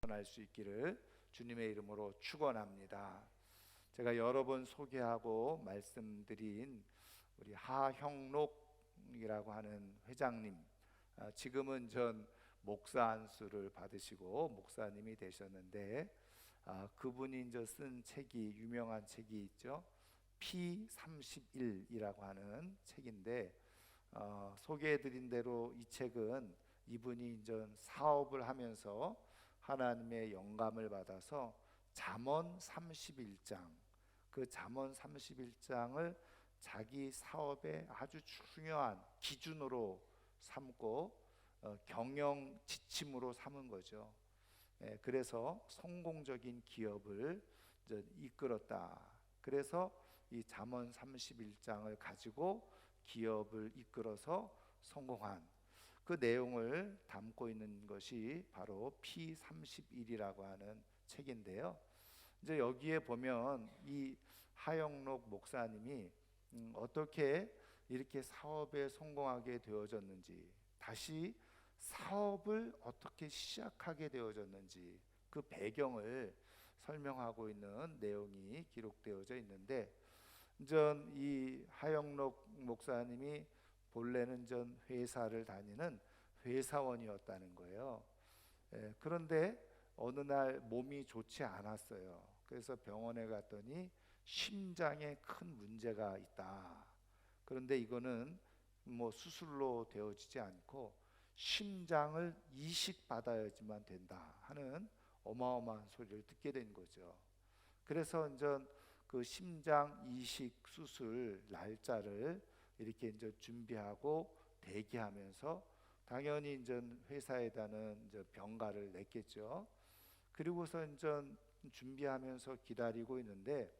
할 수 있기를 주님의 이름으로 축원합니다. 제가 여러 번 소개하고 말씀드린 우리 하형록이라고 하는 회장님, 지금은 전 목사 안수를 받으시고 목사님이 되셨는데, 그분이 이제 쓴 책이 유명한 책이 있죠. P31이라고 하는 책인데, 소개해드린 대로 이 책은 이분이 이제 사업을 하면서 하나님의 영감을 받아서 잠언 31장, 그 잠언 31장을 자기 사업의 아주 중요한 기준으로 삼고 경영 지침으로 삼은 거죠. 그래서 성공적인 기업을 이제 이끌었다. 그래서 이 잠언 31장을 가지고 기업을 이끌어서 성공한 그 내용을 담고 있는 것이 바로 P31이라고 하는 책인데요. 이제 여기에 보면 이 하영록 목사님이 어떻게 이렇게 사업에 성공하게 되어졌는지, 다시 사업을 어떻게 시작하게 되어졌는지 그 배경을 설명하고 있는 내용이 기록되어져 있는데, 전 이 하영록 목사님이 본래는 전 회사를 다니는 회사원이었다는 거예요. 그런데 어느 날 몸이 좋지 않았어요. 그래서 병원에 갔더니 심장에 큰 문제가 있다. 그런데 이거는 뭐 수술로 되어지지 않고 심장을 이식받아야지만 된다 하는 어마어마한 소리를 듣게 된 거죠. 그래서 이제 그 심장 이식 수술 날짜를 이렇게 이제 준비하고 대기하면서 당연히 이제 회사에다는 이제 병가를 냈겠죠. 그리고서 이제 준비하면서 기다리고 있는데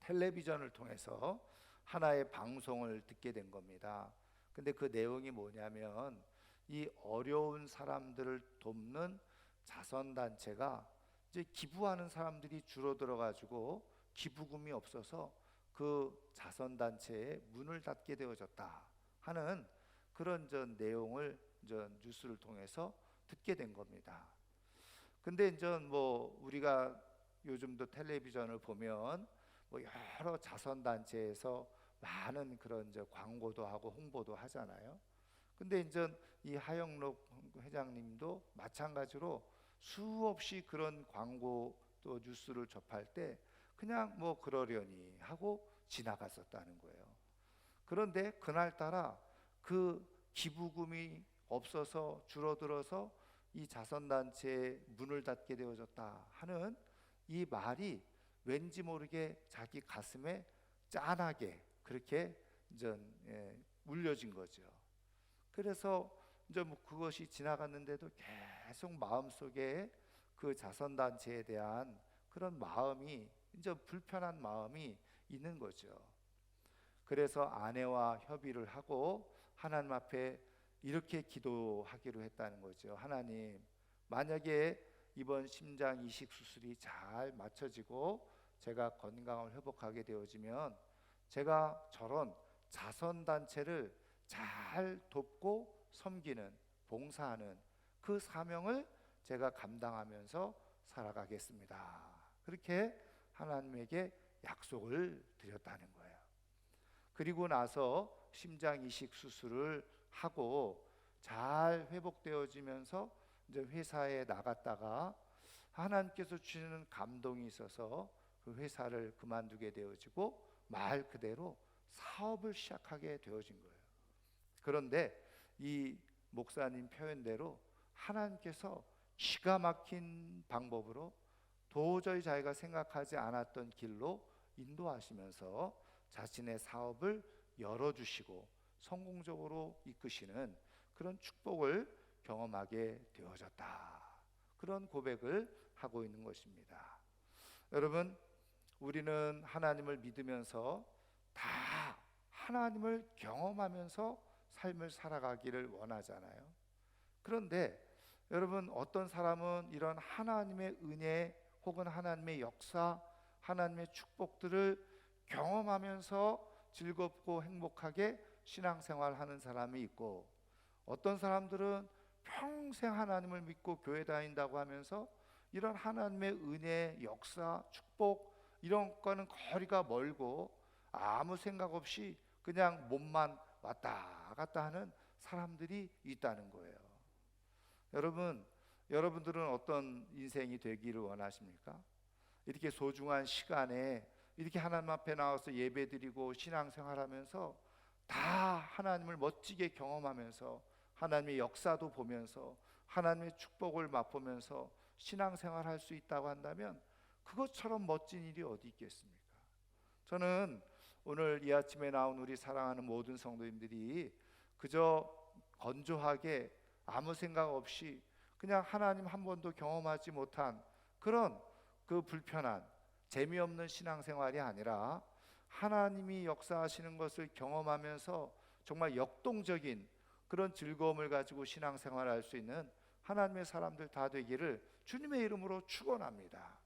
텔레비전을 통해서 하나의 방송을 듣게 된 겁니다. 근데 그 내용이 뭐냐면 이 어려운 사람들을 돕는 자선단체가 이제 기부하는 사람들이 줄어들어 가지고 기부금이 없어서 그 자선단체에 문을 닫게 되어졌다 하는 그런 전 내용을 전 뉴스를 통해서 듣게 된 겁니다. 근데 이제 뭐 우리가 요즘도 텔레비전을 보면 뭐 여러 자선단체에서 많은 그런 이제 광고도 하고 홍보도 하잖아요. 근데 이제 이 하영록 회장님도 마찬가지로 수없이 그런 광고 또 뉴스를 접할 때 그냥 뭐 그러려니 하고 지나갔었다는 거예요. 그런데 그날따라 그 기부금이 없어서 줄어들어서 이 자선단체에 문을 닫게 되어졌다 하는 이 말이 왠지 모르게 자기 가슴에 짠하게 그렇게 이제 울려진 거죠. 그래서 이제 뭐 그것이 지나갔는데도 계속 마음속에 그 자선단체에 대한 그런 마음이 이제 불편한 마음이 있는 거죠. 그래서 아내와 협의를 하고 하나님 앞에 이렇게 기도하기로 했다는 거죠. 하나님, 만약에 이번 심장 이식 수술이 잘 맞춰지고 제가 건강을 회복하게 되어지면 제가 저런 자선단체를 잘 돕고 섬기는, 봉사하는 그 사명을 제가 감당하면서 살아가겠습니다. 그렇게 하나님에게 약속을 드렸다는 거예요. 그리고 나서 심장 이식 수술을 하고 잘 회복되어지면서 이제 회사에 나갔다가 하나님께서 주시는 감동이 있어서 그 회사를 그만두게 되어지고 말 그대로 사업을 시작하게 되어진 거예요. 그런데 이 목사님 표현대로 하나님께서 기가 막힌 방법으로 도저히 자기가 생각하지 않았던 길로 인도하시면서 자신의 사업을 열어주시고 성공적으로 이끄시는 그런 축복을 경험하게 되어졌다. 그런 고백을 하고 있는 것입니다. 여러분, 우리는 하나님을 믿으면서 다 하나님을 경험하면서 삶을 살아가기를 원하잖아요. 그런데 여러분, 어떤 사람은 이런 하나님의 은혜 혹은 하나님의 역사, 하나님의 축복들을 경험하면서 즐겁고 행복하게 신앙생활하는 사람이 있고, 어떤 사람들은 평생 하나님을 믿고 교회 다닌다고 하면서 이런 하나님의 은혜, 역사, 축복 이런 거는 거리가 멀고 아무 생각 없이 그냥 몸만 왔다 갔다 하는 사람들이 있다는 거예요. 여러분, 여러분들은 어떤 인생이 되기를 원하십니까? 이렇게 소중한 시간에 이렇게 하나님 앞에 나와서 예배드리고 신앙생활하면서 다 하나님을 멋지게 경험하면서 하나님의 역사도 보면서 하나님의 축복을 맛보면서 신앙생활할 수 있다고 한다면 그것처럼 멋진 일이 어디 있겠습니까? 저는 오늘 이 아침에 나온 우리 사랑하는 모든 성도님들이 그저 건조하게 아무 생각 없이 그냥 하나님 한 번도 경험하지 못한 그런 그 불편한 재미없는 신앙생활이 아니라 하나님이 역사하시는 것을 경험하면서 정말 역동적인 그런 즐거움을 가지고 신앙생활할 수 있는 하나님의 사람들 다 되기를 주님의 이름으로 축원합니다.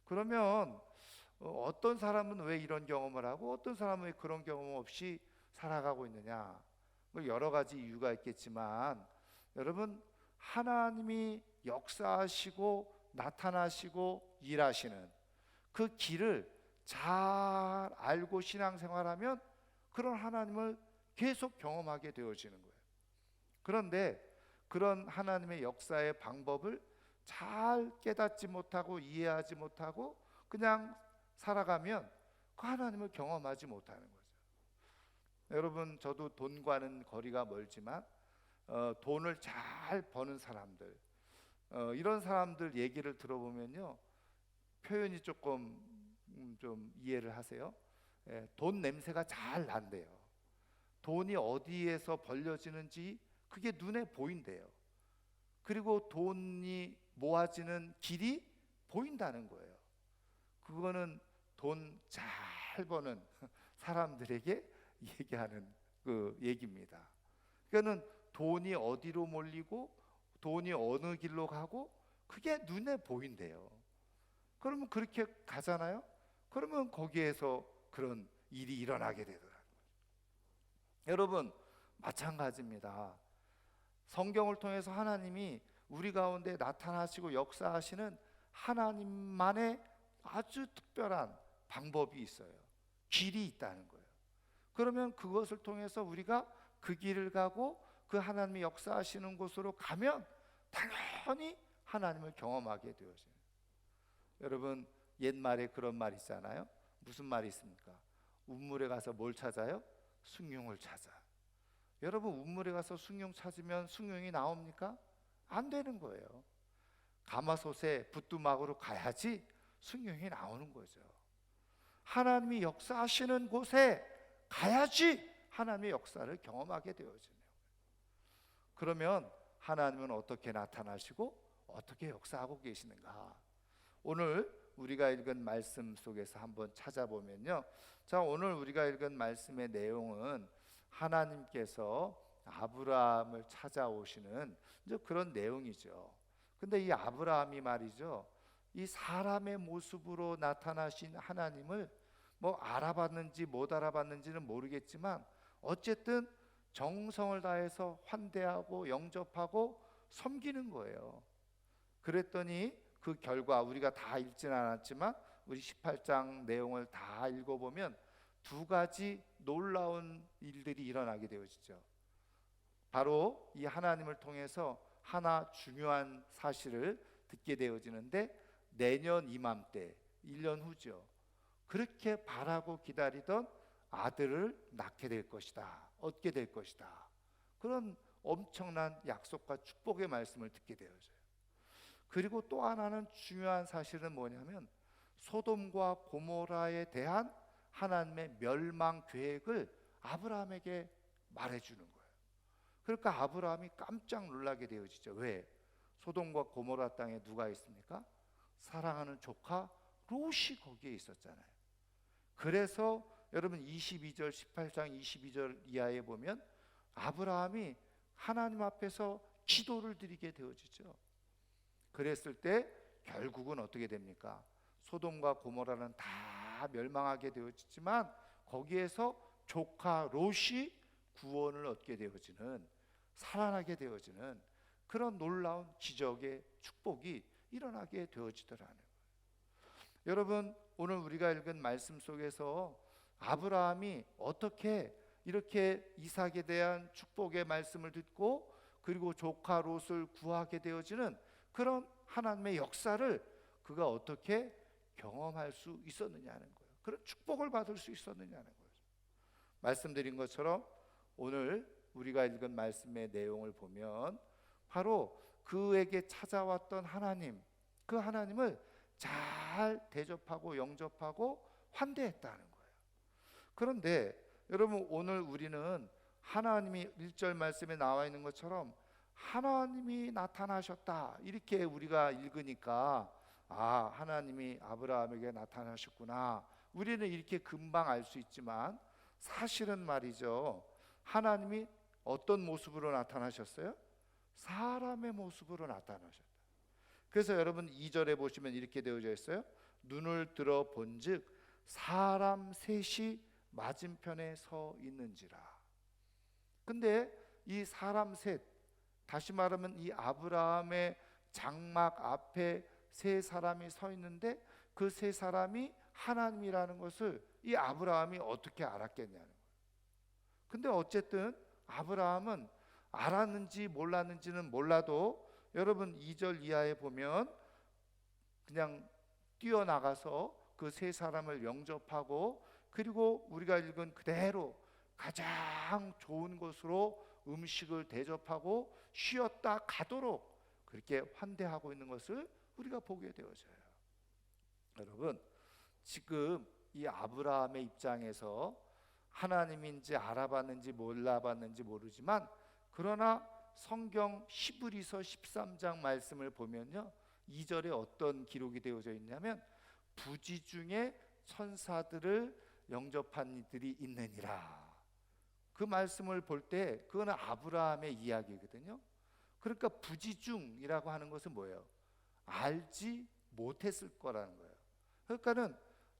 그러면 어떤 사람은 왜 이런 경험을 하고 어떤 사람은 왜 그런 경험 없이 살아가고 있느냐? 여러 가지 이유가 있겠지만 여러분, 하나님이 역사하시고 나타나시고 일하시는 그 길을 잘 알고 신앙생활하면 그런 하나님을 계속 경험하게 되어지는 거예요. 그런데 그런 하나님의 역사의 방법을 잘 깨닫지 못하고 이해하지 못하고 그냥 살아가면 그 하나님을 경험하지 못하는 거죠. 여러분, 저도 돈과는 거리가 멀지만 돈을 잘 버는 사람들, 이런 사람들 얘기를 들어보면요, 표현이 조금 좀 이해를 하세요. 돈 냄새가 잘 난대요. 돈이 어디에서 벌려지는지 그게 눈에 보인대요. 그리고 돈이 모아지는 길이 보인다는 거예요. 그거는 돈 잘 버는 사람들에게 얘기하는 그 얘기입니다. 그러니까는 돈이 어디로 몰리고 돈이 어느 길로 가고 그게 눈에 보인대요. 그러면 그렇게 가잖아요. 그러면 거기에서 그런 일이 일어나게 되더라고요. 여러분, 마찬가지입니다. 성경을 통해서 하나님이 우리 가운데 나타나시고 역사하시는 하나님만의 아주 특별한 방법이 있어요. 길이 있다는 거예요. 그러면 그것을 통해서 우리가 그 길을 가고 그 하나님이 역사하시는 곳으로 가면 당연히 하나님을 경험하게 되어져요. 여러분, 옛말에 그런 말 있잖아요. 무슨 말이 있습니까? 우물에 가서 뭘 찾아요? 숭늉을 찾아. 여러분, 우물에 가서 숭늉 찾으면 숭늉이 나옵니까? 안 되는 거예요. 가마솥에 부뚜막으로 가야지 숭늉이 나오는 거죠. 하나님이 역사하시는 곳에 가야지 하나님의 역사를 경험하게 되어지네요. 그러면 하나님은 어떻게 나타나시고 어떻게 역사하고 계시는가? 오늘 우리가 읽은 말씀 속에서 한번 찾아보면요, 자, 오늘 우리가 읽은 말씀의 내용은 하나님께서 아브라함을 찾아오시는 이제 그런 내용이죠. 근데 이 아브라함이 말이죠, 이 사람의 모습으로 나타나신 하나님을 뭐 알아봤는지 못 알아봤는지는 모르겠지만 어쨌든 정성을 다해서 환대하고 영접하고 섬기는 거예요. 그랬더니 그 결과 우리가 다 읽지는 않았지만 우리 18장 내용을 다 읽어보면 두 가지 놀라운 일들이 일어나게 되어지죠. 바로 이 하나님을 통해서 하나 중요한 사실을 듣게 되어지는데, 내년 이맘때 1년 후죠, 그렇게 바라고 기다리던 아들을 낳게 될 것이다, 얻게 될 것이다, 그런 엄청난 약속과 축복의 말씀을 듣게 되어져요. 그리고 또 하나는 중요한 사실은 뭐냐면 소돔과 고모라에 대한 하나님의 멸망 계획을 아브라함에게 말해주는 거예요. 그러니까 아브라함이 깜짝 놀라게 되어지죠. 왜? 소돔과 고모라 땅에 누가 있습니까? 사랑하는 조카 롯이 거기에 있었잖아요. 그래서 여러분 22절 18장 22절 이하에 보면 아브라함이 하나님 앞에서 기도를 드리게 되어지죠. 그랬을 때 결국은 어떻게 됩니까? 소돔과 고모라는 다 멸망하게 되어지지만 거기에서 조카 롯이 구원을 얻게 되어지는, 살아나게 되어지는 그런 놀라운 기적의 축복이 일어나게 되어지더라는 거예요. 여러분, 오늘 우리가 읽은 말씀 속에서 아브라함이 어떻게 이렇게 이삭에 대한 축복의 말씀을 듣고 그리고 조카 롯을 구하게 되어지는 그런 하나님의 역사를 그가 어떻게 경험할 수 있었느냐는 거예요. 그런 축복을 받을 수 있었느냐는 거예요. 말씀드린 것처럼 오늘 우리가 읽은 말씀의 내용을 보면 바로 그에게 찾아왔던 하나님, 그 하나님을 잘 대접하고 영접하고 환대했다는 거예요. 그런데 여러분, 오늘 우리는 하나님이 1절 말씀에 나와 있는 것처럼 하나님이 나타나셨다 이렇게 우리가 읽으니까 아, 하나님이 아브라함에게 나타나셨구나, 우리는 이렇게 금방 알 수 있지만 사실은 말이죠, 하나님이 어떤 모습으로 나타나셨어요? 사람의 모습으로 나타나셨다. 그래서 여러분 2절에 보시면 이렇게 되어져 있어요. 눈을 들어 본즉 사람 셋이 맞은편에 서 있는지라. 근데 이 사람 셋, 다시 말하면 이 아브라함의 장막 앞에 세 사람이 서 있는데 그 세 사람이 하나님이라는 것을 이 아브라함이 어떻게 알았겠냐는 거예요. 근데 어쨌든 아브라함은 알았는지 몰랐는지는 몰라도 여러분 2절 이하에 보면 그냥 뛰어나가서 그 세 사람을 영접하고 그리고 우리가 읽은 그대로 가장 좋은 곳으로 음식을 대접하고 쉬었다 가도록 그렇게 환대하고 있는 것을 우리가 보게 되어져요. 여러분, 지금 이 아브라함의 입장에서 하나님인지 알아봤는지 몰라봤는지 모르지만 그러나 성경 히브리서 13장 말씀을 보면요, 2절에 어떤 기록이 되어져 있냐면 부지 중에 천사들을 영접한 이들이 있느니라. 그 말씀을 볼 때 그거는 아브라함의 이야기거든요. 그러니까 부지중이라고 하는 것은 뭐예요? 알지 못했을 거라는 거예요. 그러니까는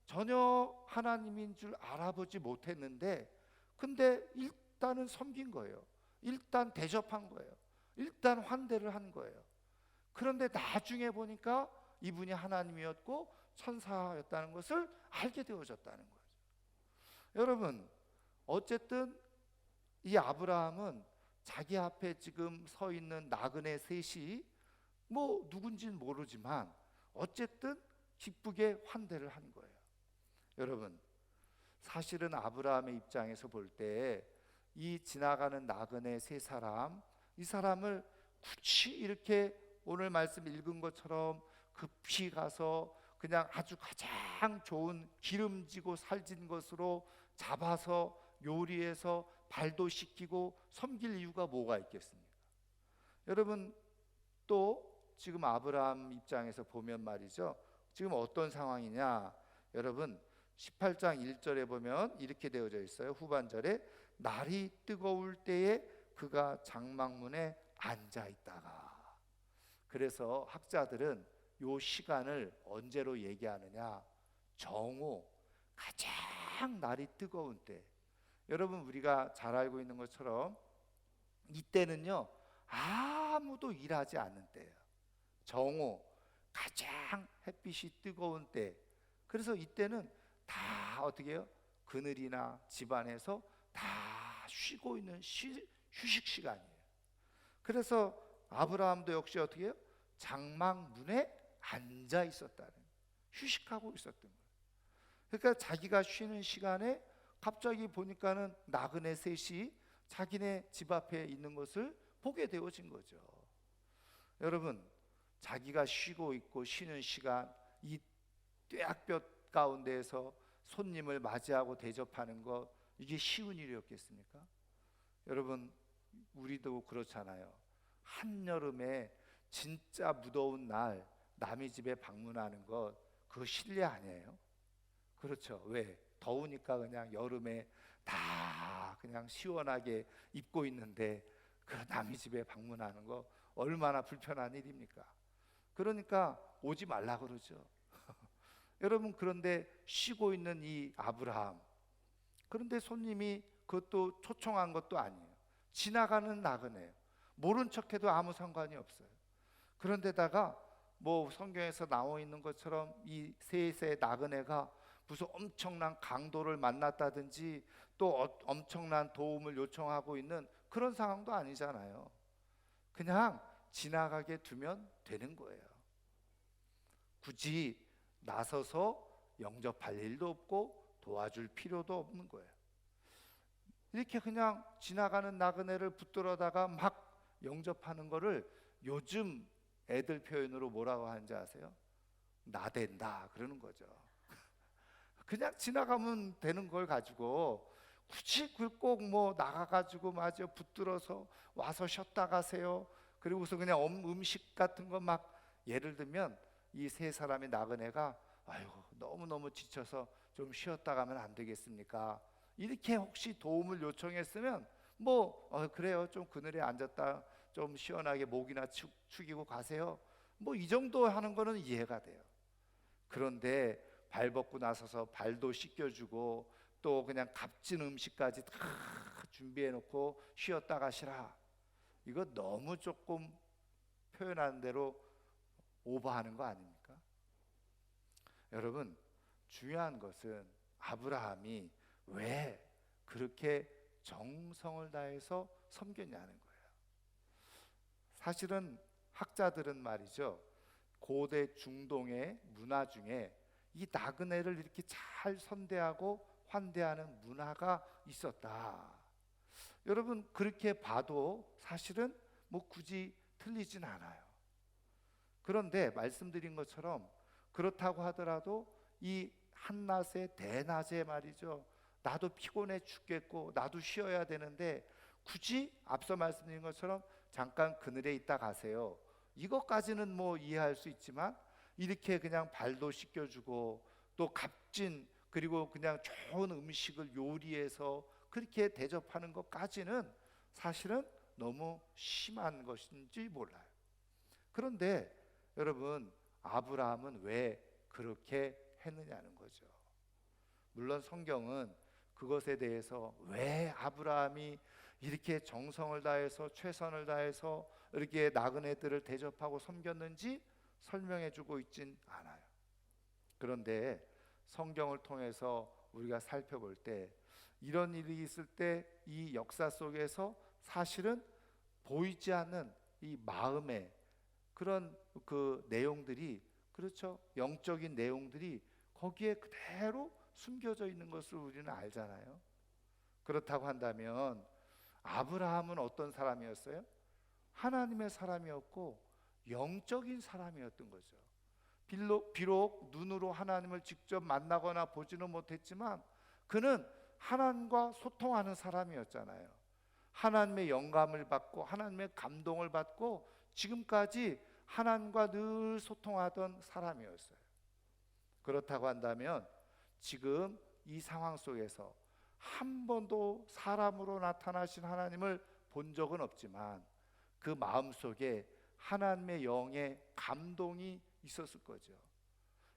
전혀 하나님인 줄 알아보지 못했는데 근데 일단은 섬긴 거예요. 일단 대접한 거예요. 일단 환대를 한 거예요. 그런데 나중에 보니까 이분이 하나님이었고 천사였다는 것을 알게 되어졌다는 거죠. 여러분, 어쨌든 이 아브라함은 자기 앞에 지금 서 있는 나그네 셋이 뭐 누군지는 모르지만 어쨌든 기쁘게 환대를 한 거예요. 여러분, 사실은 아브라함의 입장에서 볼 때 이 지나가는 나그네 세 사람, 이 사람을 굳이 이렇게 오늘 말씀 읽은 것처럼 급히 가서 그냥 아주 가장 좋은 기름지고 살진 것으로 잡아서 요리해서 발도 씻기고 섬길 이유가 뭐가 있겠습니까? 여러분, 또 지금 아브라함 입장에서 보면 말이죠, 지금 어떤 상황이냐, 여러분 18장 1절에 보면 이렇게 되어져 있어요. 후반절에 날이 뜨거울 때에 그가 장막문에 앉아 있다가, 그래서 학자들은 요 시간을 언제로 얘기하느냐, 정오, 가장 날이 뜨거운 때. 여러분, 우리가 잘 알고 있는 것처럼 이때는요 아무도 일하지 않는 때예요. 정오, 가장 햇빛이 뜨거운 때. 그래서 이때는 다 어떻게 해요? 그늘이나 집안에서 다 쉬고 있는 휴식 시간이에요. 그래서 아브라함도 역시 어떻게 해요? 장막문에 앉아 있었다는, 휴식하고 있었던 거예요. 그러니까 자기가 쉬는 시간에 갑자기 보니까는 나그네 셋이 자기네 집 앞에 있는 것을 보게 되어진 거죠. 여러분, 자기가 쉬고 있고 쉬는 시간, 이 뙤약볕 가운데에서 손님을 맞이하고 대접하는 것, 이게 쉬운 일이었겠습니까? 여러분, 우리도 그렇잖아요. 한여름에 진짜 무더운 날 남의 집에 방문하는 것, 그거 실례 아니에요? 그렇죠. 왜? 더우니까 그냥 여름에 다 그냥 시원하게 입고 있는데 그 남의 집에 방문하는 거 얼마나 불편한 일입니까? 그러니까 오지 말라 그러죠. 여러분, 그런데 쉬고 있는 이 아브라함, 그런데 손님이 그것도 초청한 것도 아니에요. 지나가는 나그네예요. 모른 척해도 아무 상관이 없어요. 그런데다가 뭐 성경에서 나와 있는 것처럼 이 셋의 나그네가 무슨 엄청난 강도를 만났다든지 또 엄청난 도움을 요청하고 있는 그런 상황도 아니잖아요. 그냥 지나가게 두면 되는 거예요. 굳이 나서서 영접할 일도 없고 도와줄 필요도 없는 거예요. 이렇게 그냥 지나가는 나그네를 붙들어다가 막 영접하는 거를 요즘 애들 표현으로 뭐라고 하는지 아세요? 나댄다 그러는 거죠. 그냥 지나가면 되는 걸 가지고 굳이 꼭 뭐 나가가지고 마저 붙들어서 와서 쉬었다 가세요. 그리고서 그냥 음식 같은 거 막, 예를 들면 이 세 사람의 나그네가 아유 너무너무 지쳐서 좀 쉬었다 가면 안 되겠습니까? 이렇게 혹시 도움을 요청했으면 뭐 그래요, 좀 그늘에 앉았다 좀 시원하게 목이나 축이고 가세요, 뭐 이 정도 하는 거는 이해가 돼요. 그런데 발 벗고 나서서 발도 씻겨주고 또 그냥 값진 음식까지 다 준비해 놓고 쉬었다 가시라, 이거 너무 조금 표현하는 대로 오버하는 거 아닙니까? 여러분, 중요한 것은 아브라함이 왜 그렇게 정성을 다해서 섬겼냐는 거예요. 사실은 학자들은 말이죠, 고대 중동의 문화 중에 이 나그네를 이렇게 잘 선대하고 환대하는 문화가 있었다. 여러분, 그렇게 봐도 사실은 뭐 굳이 틀리진 않아요. 그런데 말씀드린 것처럼 그렇다고 하더라도 이 한낮에 대낮에 말이죠, 나도 피곤해 죽겠고 나도 쉬어야 되는데 굳이 앞서 말씀드린 것처럼 잠깐 그늘에 있다 가세요, 이것까지는 뭐 이해할 수 있지만 이렇게 그냥 발도 씻겨주고 또 값진 그리고 그냥 좋은 음식을 요리해서 그렇게 대접하는 것까지는 사실은 너무 심한 것인지 몰라요. 그런데 여러분, 아브라함은 왜 그렇게 했느냐는 거죠. 물론 성경은 그것에 대해서 왜 아브라함이 이렇게 정성을 다해서 최선을 다해서 이렇게 나그네들을 대접하고 섬겼는지 설명해 주고 있진 않아요. 그런데 성경을 통해서 우리가 살펴볼 때 이런 일이 있을 때 이 역사 속에서 사실은 보이지 않는 이 마음의 그런 그 내용들이, 그렇죠, 영적인 내용들이 거기에 그대로 숨겨져 있는 것을 우리는 알잖아요. 그렇다고 한다면 아브라함은 어떤 사람이었어요? 하나님의 사람이었고 영적인 사람이었던 거죠. 비록 눈으로 하나님을 직접 만나거나 보지는 못했지만 그는 하나님과 소통하는 사람이었잖아요. 하나님의 영감을 받고 하나님의 감동을 받고 지금까지 하나님과 늘 소통하던 사람이었어요. 그렇다고 한다면 지금 이 상황 속에서 한 번도 사람으로 나타나신 하나님을 본 적은 없지만 그 마음속에 하나님의 영의 감동이 있었을 거죠.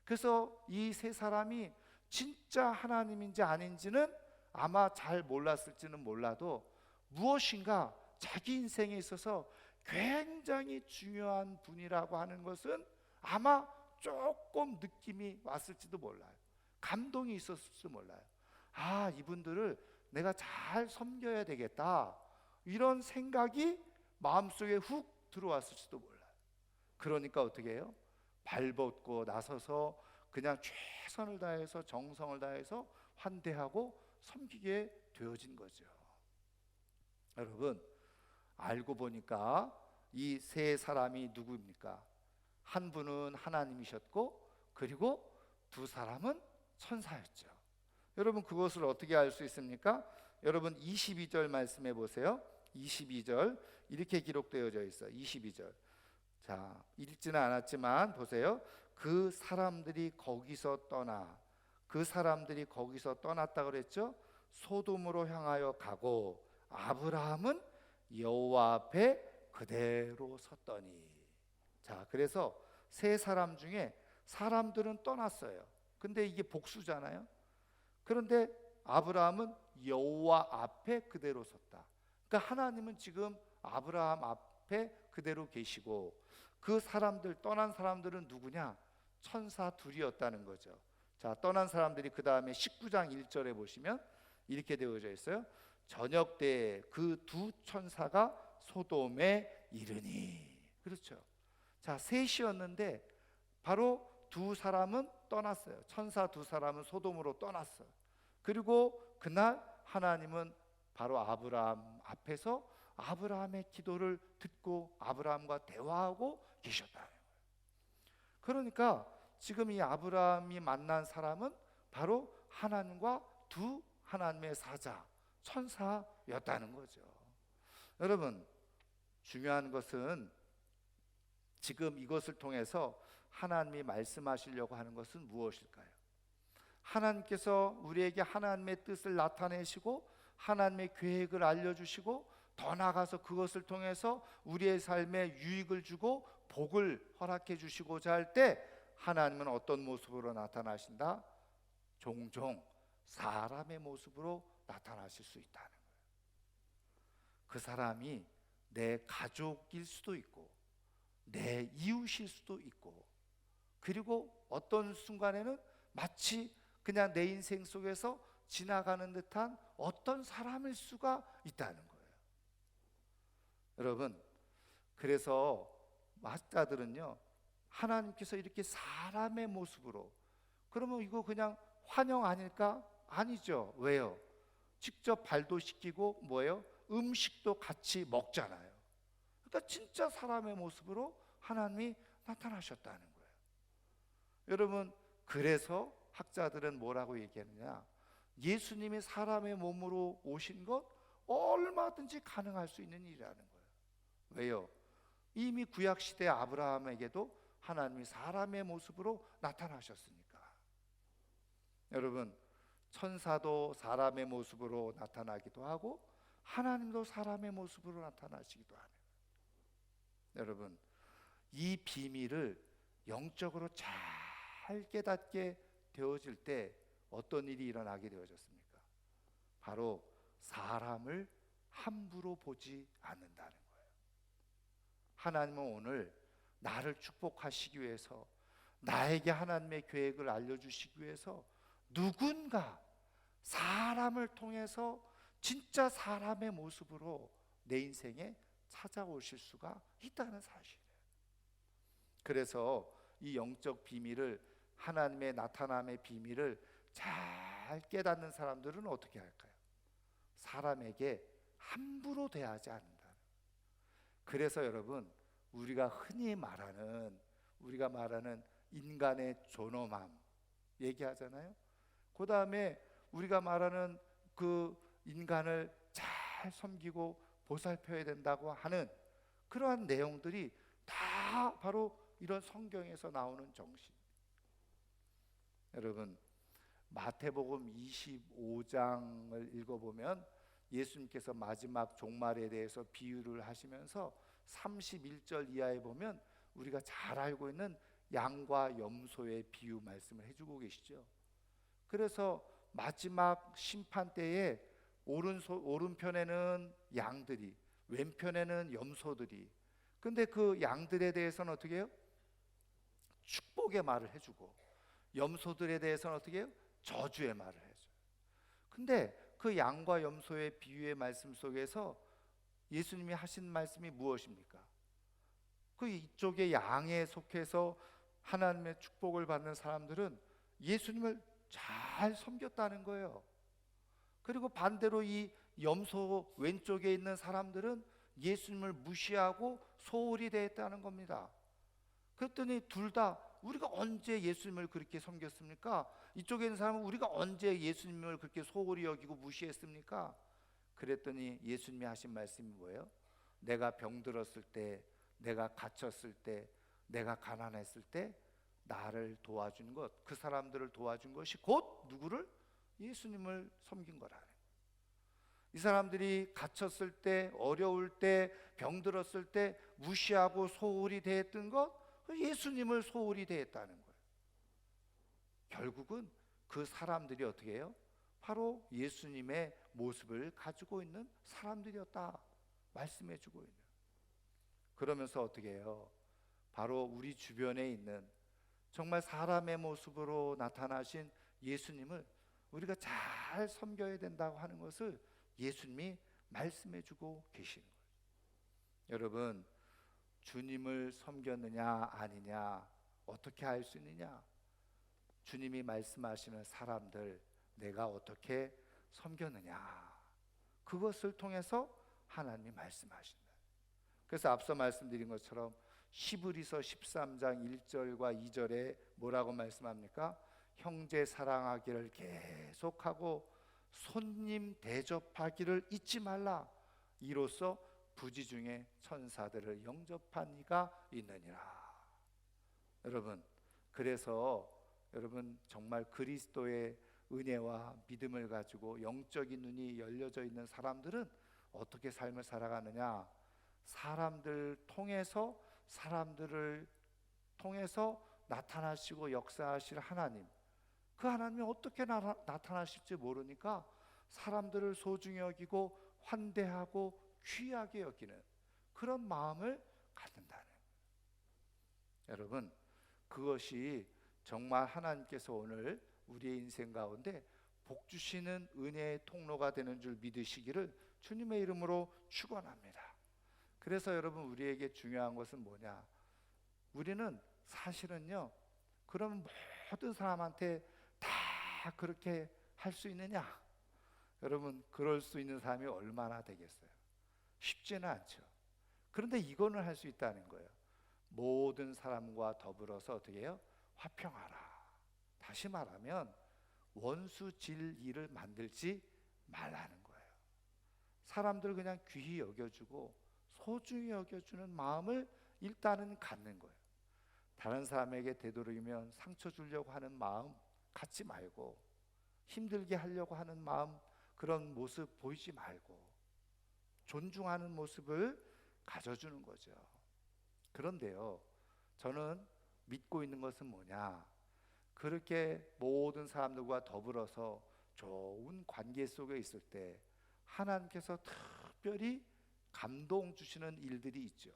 그래서 이 세 사람이 진짜 하나님인지 아닌지는 아마 잘 몰랐을지는 몰라도 무엇인가 자기 인생에 있어서 굉장히 중요한 분이라고 하는 것은 아마 조금 느낌이 왔을지도 몰라요. 감동이 있었을지도 몰라요. 아, 이분들을 내가 잘 섬겨야 되겠다, 이런 생각이 마음속에 훅 들어왔을지도 몰라요. 그러니까 어떻게 해요? 발벗고 나서서 그냥 최선을 다해서 정성을 다해서 환대하고 섬기게 되어진 거죠. 여러분, 알고 보니까 이 세 사람이 누구입니까? 한 분은 하나님이셨고 그리고 두 사람은 천사였죠. 여러분, 그것을 어떻게 알 수 있습니까? 여러분 22절 말씀해 보세요. 22절 이렇게 기록되어져 있어요. 22절. 자, 읽지는 않았지만 보세요. 그 사람들이 거기서 떠났다 그랬죠. 소돔으로 향하여 가고 아브라함은 여호와 앞에 그대로 섰더니. 자, 그래서 세 사람 중에 사람들은 떠났어요. 근데 이게 복수잖아요. 그런데 아브라함은 여호와 앞에 그대로 섰다. 그러니까 하나님은 지금 아브라함 앞에 그대로 계시고, 그 사람들, 떠난 사람들은 누구냐? 천사 둘이었다는 거죠. 자, 떠난 사람들이 그 다음에 19장 1절에 보시면 이렇게 되어져 있어요. 저녁 때에 그 두 천사가 소돔에 이르니. 그렇죠. 자, 셋이었는데 바로 두 사람은 떠났어요. 천사 두 사람은 소돔으로 떠났어요. 그리고 그날 하나님은 바로 아브라함 앞에서 아브라함의 기도를 듣고 아브라함과 대화하고 계셨다. 그러니까 지금 이 아브라함이 만난 사람은 바로 하나님과 두 하나님의 사자, 천사였다는 거죠. 여러분, 중요한 것은 지금 이것을 통해서 하나님이 말씀하시려고 하는 것은 무엇일까요? 하나님께서 우리에게 하나님의 뜻을 나타내시고 하나님의 계획을 알려주시고 더 나아가서 그것을 통해서 우리의 삶에 유익을 주고 복을 허락해 주시고자 할 때 하나님은 어떤 모습으로 나타나신다? 종종 사람의 모습으로 나타나실 수 있다는 거예요. 그 사람이 내 가족일 수도 있고 내 이웃일 수도 있고, 그리고 어떤 순간에는 마치 그냥 내 인생 속에서 지나가는 듯한 어떤 사람일 수가 있다는 거예요. 여러분, 그래서 학자들은요, 하나님께서 이렇게 사람의 모습으로, 그러면 이거 그냥 환영 아닐까? 아니죠. 왜요? 직접 발도 씻기고 뭐예요? 음식도 같이 먹잖아요. 그러니까 진짜 사람의 모습으로 하나님이 나타나셨다는 거예요. 여러분, 그래서 학자들은 뭐라고 얘기하느냐? 예수님이 사람의 몸으로 오신 것 얼마든지 가능할 수 있는 일이라는 거예요. 왜요? 이미 구약시대 아브라함에게도 하나님이 사람의 모습으로 나타나셨으니까. 여러분, 천사도 사람의 모습으로 나타나기도 하고 하나님도 사람의 모습으로 나타나시기도 하네요. 여러분, 이 비밀을 영적으로 잘 깨닫게 되어질 때 어떤 일이 일어나게 되어졌습니까? 바로 사람을 함부로 보지 않는다는 거예요. 하나님은 오늘 나를 축복하시기 위해서, 나에게 하나님의 계획을 알려주시기 위해서 누군가 사람을 통해서 진짜 사람의 모습으로 내 인생에 찾아오실 수가 있다는 사실이에요. 그래서 이 영적 비밀을, 하나님의 나타남의 비밀을 잘 깨닫는 사람들은 어떻게 할까요? 사람에게 함부로 대하지 않는다. 그래서 여러분, 우리가 흔히 말하는 인간의 존엄함 얘기하잖아요. 그 다음에 우리가 말하는 그 인간을 잘 섬기고 보살펴야 된다고 하는 그러한 내용들이 다 바로 이런 성경에서 나오는 정신. 여러분, 마태복음 25장을 읽어보면 예수님께서 마지막 종말에 대해서 비유를 하시면서 31절 이하에 보면 우리가 잘 알고 있는 양과 염소의 비유 말씀을 해주고 계시죠. 그래서 마지막 심판 때에 오른편에는 양들이, 왼편에는 염소들이, 근데 그 양들에 대해서는 어떻게 해요? 축복의 말을 해주고, 염소들에 대해서는 어떻게 해요? 저주의 말을 해줘요. 근데 그 양과 염소의 비유의 말씀 속에서 예수님이 하신 말씀이 무엇입니까? 그 이쪽의 양에 속해서 하나님의 축복을 받는 사람들은 예수님을 잘 섬겼다는 거예요. 그리고 반대로 이 염소 왼쪽에 있는 사람들은 예수님을 무시하고 소홀히 대했다는 겁니다. 그랬더니 둘 다 우리가 언제 예수님을 그렇게 섬겼습니까? 이쪽에 있는 사람은 우리가 언제 예수님을 그렇게 소홀히 여기고 무시했습니까? 그랬더니 예수님이 하신 말씀이 뭐예요? 내가 병들었을 때, 내가 갇혔을 때, 내가 가난했을 때 나를 도와준 것, 그 사람들을 도와준 것이 곧 누구를? 예수님을 섬긴 거라네. 이 사람들이 갇혔을 때, 어려울 때, 병들었을 때 무시하고 소홀히 대했던 것, 예수님을 소홀히 대했다는 거예요. 결국은 그 사람들이 어떻게 해요? 바로 예수님의 모습을 가지고 있는 사람들이었다 말씀해 주고 있는. 그러면서 어떻게 해요? 바로 우리 주변에 있는 정말 사람의 모습으로 나타나신 예수님을 우리가 잘 섬겨야 된다고 하는 것을 예수님이 말씀해 주고 계시는 거예요. 여러분, 주님을 섬겼느냐 아니냐 어떻게 알 수 있느냐? 주님이 말씀하시는 사람들 내가 어떻게 섬겼느냐, 그것을 통해서 하나님이 말씀하신다. 그래서 앞서 말씀드린 것처럼 히브리서 13장 1절과 2절에 뭐라고 말씀합니까? 형제 사랑하기를 계속하고 손님 대접하기를 잊지 말라. 이로써 부지 중에 천사들을 영접한 이가 있느니라. 여러분, 그래서 여러분 정말 그리스도의 은혜와 믿음을 가지고 영적인 눈이 열려져 있는 사람들은 어떻게 삶을 살아가느냐? 사람들을 통해서 나타나시고 역사하실 하나님, 그 하나님이 어떻게 나타나실지 모르니까 사람들을 소중히 여기고 환대하고 귀하게 여기는 그런 마음을 갖는다는 거예요. 여러분, 그것이 정말 하나님께서 오늘 우리의 인생 가운데 복 주시는 은혜의 통로가 되는 줄 믿으시기를 주님의 이름으로 축원합니다. 그래서 여러분, 우리에게 중요한 것은 뭐냐? 우리는 사실은요, 그러면 모든 사람한테 다 그렇게 할 수 있느냐? 여러분, 그럴 수 있는 사람이 얼마나 되겠어요? 쉽지는 않죠. 그런데 이거는 할 수 있다는 거예요. 모든 사람과 더불어서 어떻게 해요? 화평하라. 다시 말하면 원수 질 일을 만들지 말라는 거예요. 사람들 그냥 귀히 여겨주고 소중히 여겨주는 마음을 일단은 갖는 거예요. 다른 사람에게 되도록이면 상처 주려고 하는 마음 갖지 말고, 힘들게 하려고 하는 마음, 그런 모습 보이지 말고 존중하는 모습을 가져주는 거죠. 그런데요, 저는 믿고 있는 것은 뭐냐? 그렇게 모든 사람들과 더불어서 좋은 관계 속에 있을 때 하나님께서 특별히 감동 주시는 일들이 있죠.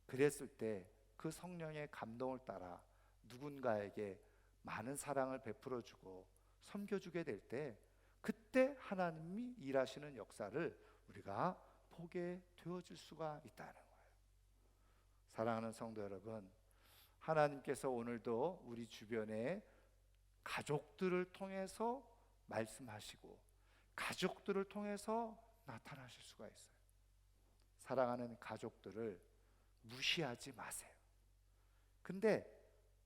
그랬을 때 그 성령의 감동을 따라 누군가에게 많은 사랑을 베풀어 주고 섬겨주게 될 때, 그때 하나님이 일하시는 역사를 우리가 보게 되어질 수가 있다는 거예요. 사랑하는 성도 여러분, 하나님께서 오늘도 우리 주변에 가족들을 통해서 말씀하시고 가족들을 통해서 나타나실 수가 있어요. 사랑하는 가족들을 무시하지 마세요. 근데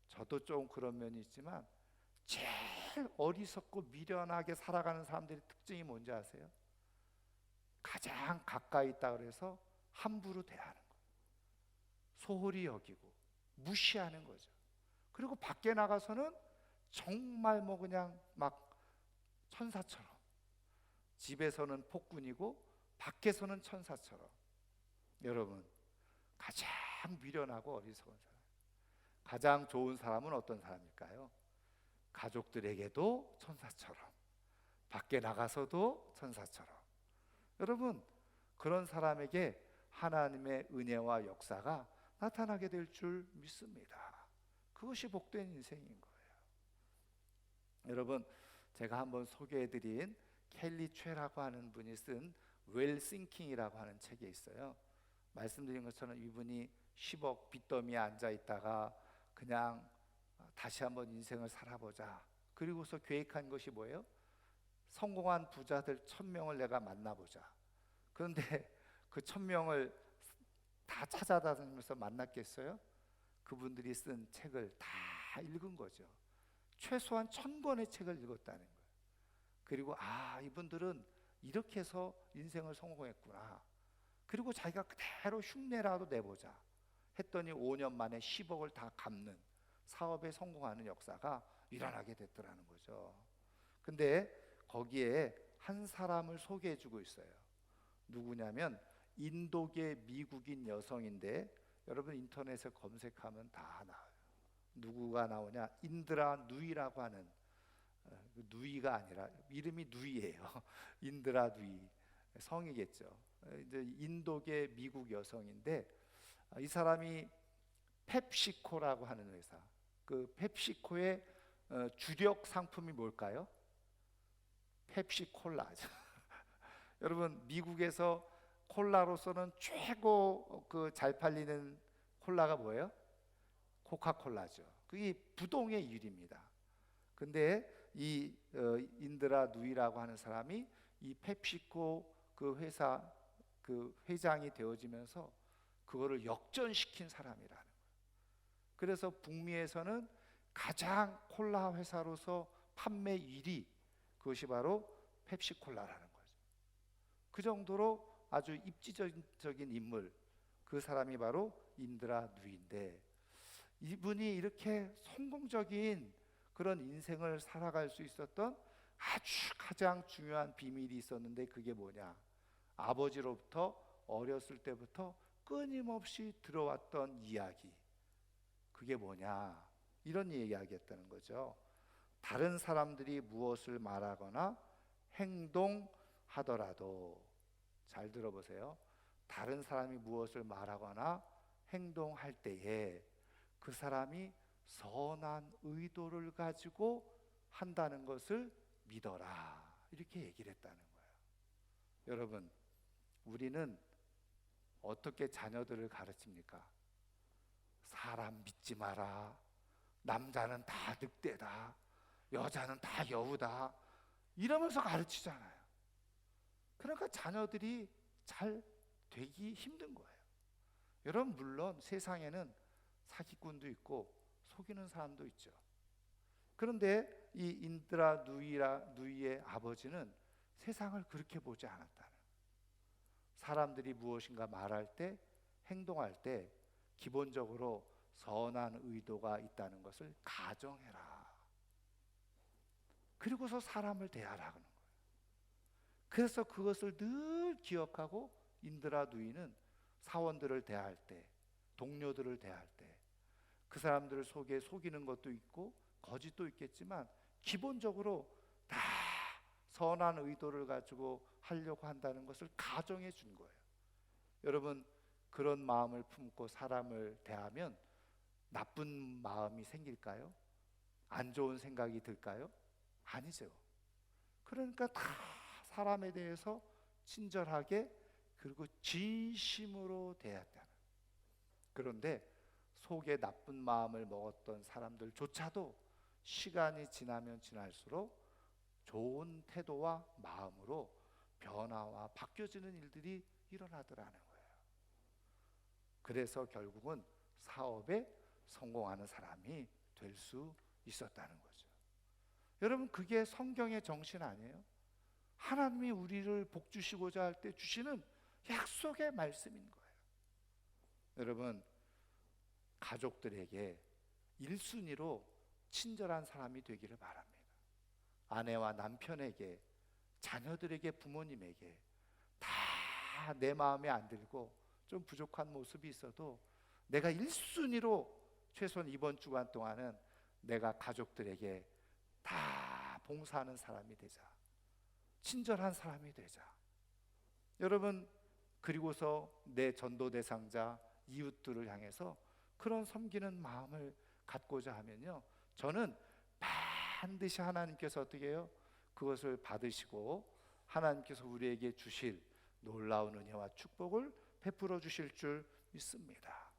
저도 좀 그런 면이 있지만 제일 어리석고 미련하게 살아가는 사람들의 특징이 뭔지 아세요? 가장 가까이 있다 그래서 함부로 대하는 거예요. 소홀히 여기고 무시하는 거죠. 그리고 밖에 나가서는 정말 뭐 그냥 막 천사처럼, 집에서는 폭군이고 밖에서는 천사처럼. 여러분, 가장 미련하고 어리석은 사람, 가장 좋은 사람은 어떤 사람일까요? 가족들에게도 천사처럼, 밖에 나가서도 천사처럼. 여러분, 그런 사람에게 하나님의 은혜와 역사가 나타나게 될 줄 믿습니다. 그것이 복된 인생인 거예요. 여러분, 제가 한번 소개해드린 켈리 최라고 하는 분이 쓴 웰 싱킹이라고 하는 책이 있어요. 말씀드린 것처럼 이분이 10억 빚더미에 앉아 있다가 그냥 다시 한번 인생을 살아보자, 그리고서 계획한 것이 뭐예요? 성공한 부자들 1000명을 내가 만나보자. 그런데 그 1000명을 다 찾아다니면서 만났겠어요? 그분들이 쓴 책을 다 읽은 거죠. 최소한 1000권의 책을 읽었다는 거예요. 그리고 이분들은 이렇게 해서 인생을 성공했구나. 그리고 자기가 그대로 흉내라도 내보자 했더니 5년 만에 10억을 다 갚는 사업에 성공하는 역사가 일어나게 됐더라는 거죠. 근데 거기에 한 사람을 소개해주고 있어요. 누구냐면 인도계 미국인 여성인데, 여러분 인터넷에 검색하면 다 나와요. 누구가 나오냐? 인드라 누이라고 하는, 누이가 아니라 이름이 누이예요. 인드라 누이, 성이겠죠. 이제 인도계 미국 여성인데 이 사람이 펩시코라고 하는 회사, 그 펩시코의 주력 상품이 뭘까요? 펩시콜라죠. 여러분, 미국에서 콜라로서는 최고 그 잘 팔리는 콜라가 뭐예요? 코카콜라죠. 그게 부동의 일입니다. 근데 이 인드라 누이라고 하는 사람이 이 펩시코 그 회사 그 회장이 되어지면서 그거를 역전시킨 사람이라는 거예요. 그래서 북미에서는 가장 콜라 회사로서 판매 1위, 그것이 바로 펩시콜라라는 거죠. 그 정도로 아주 입지적인 인물, 그 사람이 바로 인드라 누이인데, 이분이 이렇게 성공적인 그런 인생을 살아갈 수 있었던 아주 가장 중요한 비밀이 있었는데, 그게 뭐냐? 아버지로부터 어렸을 때부터 끊임없이 들어왔던 이야기, 그게 뭐냐? 이런 이야기했다는 거죠. 다른 사람들이 무엇을 말하거나 행동하더라도, 잘 들어보세요. 다른 사람이 무엇을 말하거나 행동할 때에 그 사람이 선한 의도를 가지고 한다는 것을 믿어라, 이렇게 얘기를 했다는 거예요. 여러분, 우리는 어떻게 자녀들을 가르칩니까? 사람 믿지 마라, 남자는 다 늑대다, 여자는 다 여우다, 이러면서 가르치잖아요. 그러니까 자녀들이 잘 되기 힘든 거예요. 여러분, 물론 세상에는 사기꾼도 있고 속이는 사람도 있죠. 그런데 이 인드라 누이의 아버지는 세상을 그렇게 보지 않았다는, 사람들이 무엇인가 말할 때, 행동할 때 기본적으로 선한 의도가 있다는 것을 가정해라, 그리고서 사람을 대하라는 거예요. 그래서 그것을 늘 기억하고 인드라 누이는 사원들을 대할 때, 동료들을 대할 때, 그 사람들 속에 속이는 것도 있고 거짓도 있겠지만 기본적으로 다 선한 의도를 가지고 하려고 한다는 것을 가정해 준 거예요. 여러분, 그런 마음을 품고 사람을 대하면 나쁜 마음이 생길까요? 안 좋은 생각이 들까요? 아니죠. 그러니까 다 사람에 대해서 친절하게, 그리고 진심으로 대했다. 그런데 속에 나쁜 마음을 먹었던 사람들조차도 시간이 지나면 지날수록 좋은 태도와 마음으로 변화와 바뀌어지는 일들이 일어나더라는 거예요. 그래서 결국은 사업에 성공하는 사람이 될 수 있었다는 거죠. 여러분, 그게 성경의 정신 아니에요? 하나님이 우리를 복 주시고자 할 때 주시는 약속의 말씀인 거예요. 여러분, 가족들에게 1순위로 친절한 사람이 되기를 바랍니다. 아내와 남편에게, 자녀들에게, 부모님에게 다 내 마음에 안 들고 좀 부족한 모습이 있어도 내가 1순위로 최소한 이번 주간 동안은 내가 가족들에게 다 봉사하는 사람이 되자, 친절한 사람이 되자. 여러분, 그리고서 내 전도 대상자, 이웃들을 향해서 그런 섬기는 마음을 갖고자 하면요, 저는 반드시 하나님께서 어떻게 해요? 그것을 받으시고 하나님께서 우리에게 주실 놀라운 은혜와 축복을 베풀어 주실 줄 믿습니다.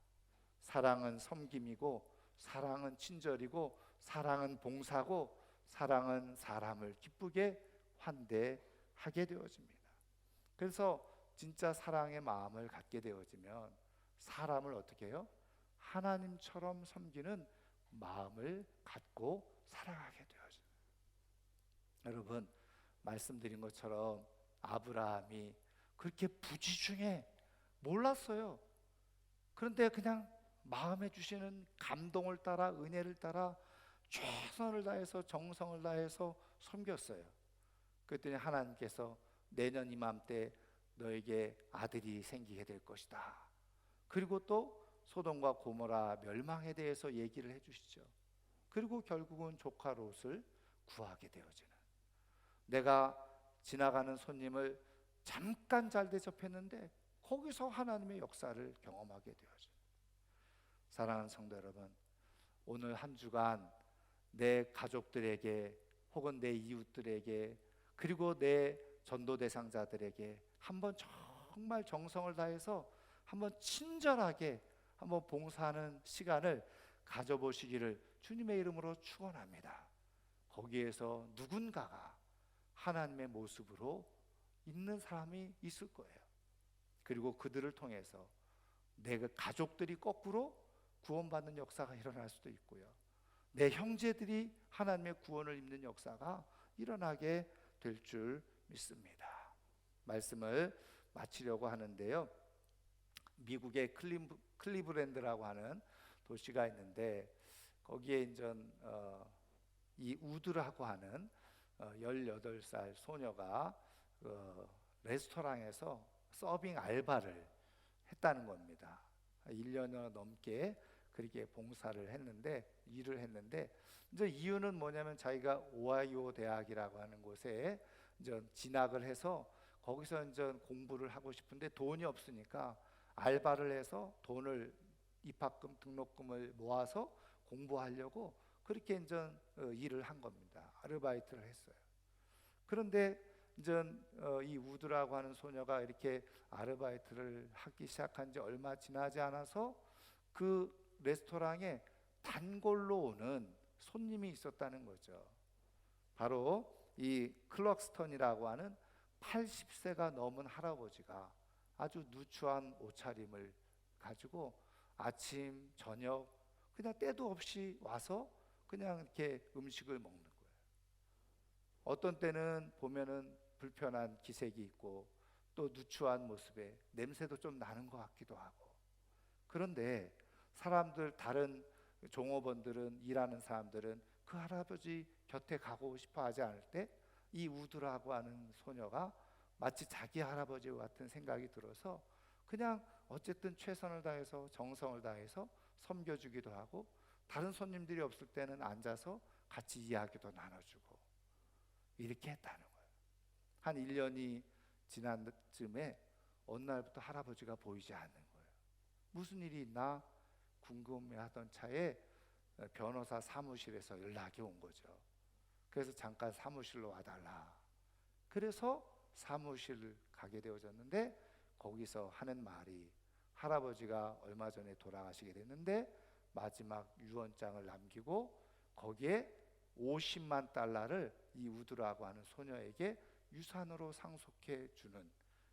사랑은 섬김이고, 사랑은 친절이고, 사랑은 봉사고, 사랑은 사람을 기쁘게 환대하게 되어집니다. 그래서 진짜 사랑의 마음을 갖게 되어지면 사람을 어떻게 해요? 하나님처럼 섬기는 마음을 갖고 살아가게 되어져요. 여러분, 말씀드린 것처럼 아브라함이 그렇게 부지중에 몰랐어요. 그런데 그냥 마음에 주시는 감동을 따라, 은혜를 따라 최선을 다해서, 정성을 다해서 섬겼어요. 그랬더니 하나님께서 내년 이맘때 너에게 아들이 생기게 될 것이다, 그리고 또 소돔과 고모라 멸망에 대해서 얘기를 해주시죠. 그리고 결국은 조카 롯을 구하게 되어지는, 내가 지나가는 손님을 잠깐 잘 대접했는데 거기서 하나님의 역사를 경험하게 되어져요. 사랑하는 성도 여러분, 오늘 한 주간 내 가족들에게 혹은 내 이웃들에게 그리고 내 전도 대상자들에게 한번 정말 정성을 다해서 한번 친절하게 한번 봉사하는 시간을 가져보시기를 주님의 이름으로 축원합니다. 거기에서 누군가가 하나님의 모습으로 있는 사람이 있을 거예요. 그리고 그들을 통해서 내 가족들이 거꾸로 구원받는 역사가 일어날 수도 있고요, 내 형제들이 하나님의 구원을 입는 역사가 일어나게 될 줄 믿습니다. 말씀을 마치려고 하는데요, 미국의 클리브랜드라고 하는 도시가 있는데 거기에 이제 이 우드라고 하는 18살 소녀가 레스토랑에서 서빙 알바를 했다는 겁니다. 1년여 넘게 그렇게 봉사를 했는데, 일을 했는데, 이제 이유는 뭐냐면 자기가 오하이오 대학이라고 하는 곳에 이제 진학을 해서 거기서 이제 공부를 하고 싶은데 돈이 없으니까 알바를 해서 돈을, 입학금, 등록금을 모아서 공부하려고 그렇게 이제 일을 한 겁니다. 아르바이트를 했어요. 그런데 이제 이 우드라고 하는 소녀가 이렇게 아르바이트를 하기 시작한 지 얼마 지나지 않아서 그 레스토랑에 단골로 오는 손님이 있었다는 거죠. 바로 이 클럭스턴이라고 하는 80세가 넘은 할아버지가 아주 누추한 옷차림을 가지고 아침, 저녁 그냥 때도 없이 와서 그냥 이렇게 음식을 먹는 거예요. 어떤 때는 보면은 불편한 기색이 있고 또 누추한 모습에 냄새도 좀 나는 것 같기도 하고, 그런데 사람들, 다른 종업원들은, 일하는 사람들은 그 할아버지 곁에 가고 싶어 하지 않을 때 이 우드라고 하는 소녀가 마치 자기 할아버지와 같은 생각이 들어서 그냥 어쨌든 최선을 다해서 정성을 다해서 섬겨주기도 하고, 다른 손님들이 없을 때는 앉아서 같이 이야기도 나눠주고 이렇게 했다는 거예요. 한 1년이 지난 쯤에 어느 날부터 할아버지가 보이지 않는 거예요. 무슨 일이 있나 궁금해하던 차에 변호사 사무실에서 연락이 온 거죠. 그래서 잠깐 사무실로 와달라. 그래서 사무실을 가게 되어졌는데 거기서 하는 말이, 할아버지가 얼마 전에 돌아가시게 됐는데 마지막 유언장을 남기고 거기에 50만 달러를 이 우드라고 하는 소녀에게 유산으로 상속해 주는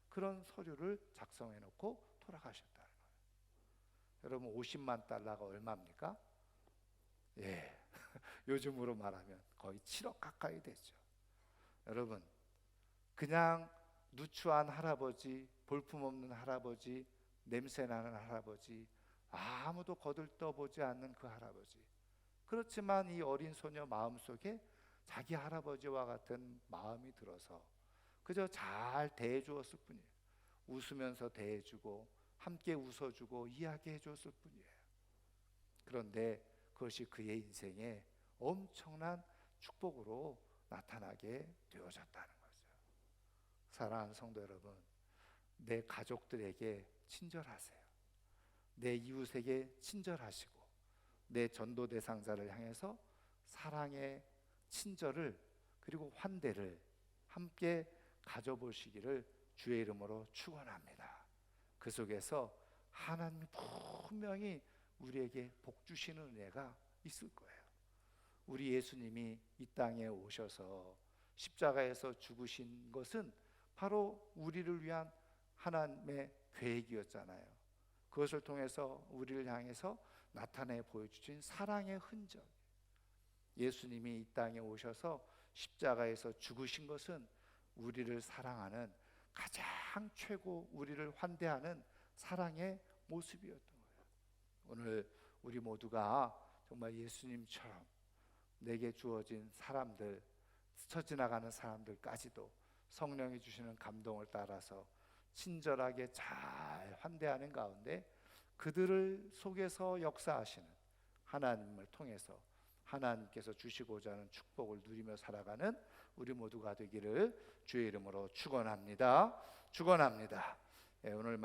그런 서류를 작성해 놓고 돌아가셨다는 거예요. 여러분, 50만 달러가 얼마입니까? 예, 요즘으로 말하면 거의 7억 가까이 되죠. 여러분, 그냥 누추한 할아버지, 볼품없는 할아버지, 냄새나는 할아버지, 아무도 거들떠보지 않는 그 할아버지, 그렇지만 이 어린 소녀 마음속에 자기 할아버지와 같은 마음이 들어서 그저 잘 대해주었을 뿐이에요. 웃으면서 대해주고 함께 웃어주고 이야기해줬을 뿐이에요. 그런데 그것이 그의 인생에 엄청난 축복으로 나타나게 되어졌다는 거죠. 사랑하는 성도 여러분, 내 가족들에게 친절하세요. 내 이웃에게 친절하시고 내 전도 대상자를 향해서 사랑의 친절을 그리고 환대를 함께 가져보시기를 주의 이름으로 축원합니다. 그 속에서 하나님이 분명히 우리에게 복 주시는 은혜가 있을 거예요. 우리 예수님이 이 땅에 오셔서 십자가에서 죽으신 것은 바로 우리를 위한 하나님의 계획이었잖아요. 그것을 통해서 우리를 향해서 나타내 보여주신 사랑의 흔적, 예수님이 이 땅에 오셔서 십자가에서 죽으신 것은 우리를 사랑하는 가장 최고, 우리를 환대하는 사랑의 모습이었던 거예요. 오늘 우리 모두가 정말 예수님처럼 내게 주어진 사람들, 스쳐 지나가는 사람들까지도 성령이 주시는 감동을 따라서 친절하게 잘 환대하는 가운데 그들을 속에서 역사하시는 하나님을 통해서 하나님께서 주시고자 하는 축복을 누리며 살아가는 우리 모두가 되기를 주의 이름으로 축원합니다. 축원합니다. 오늘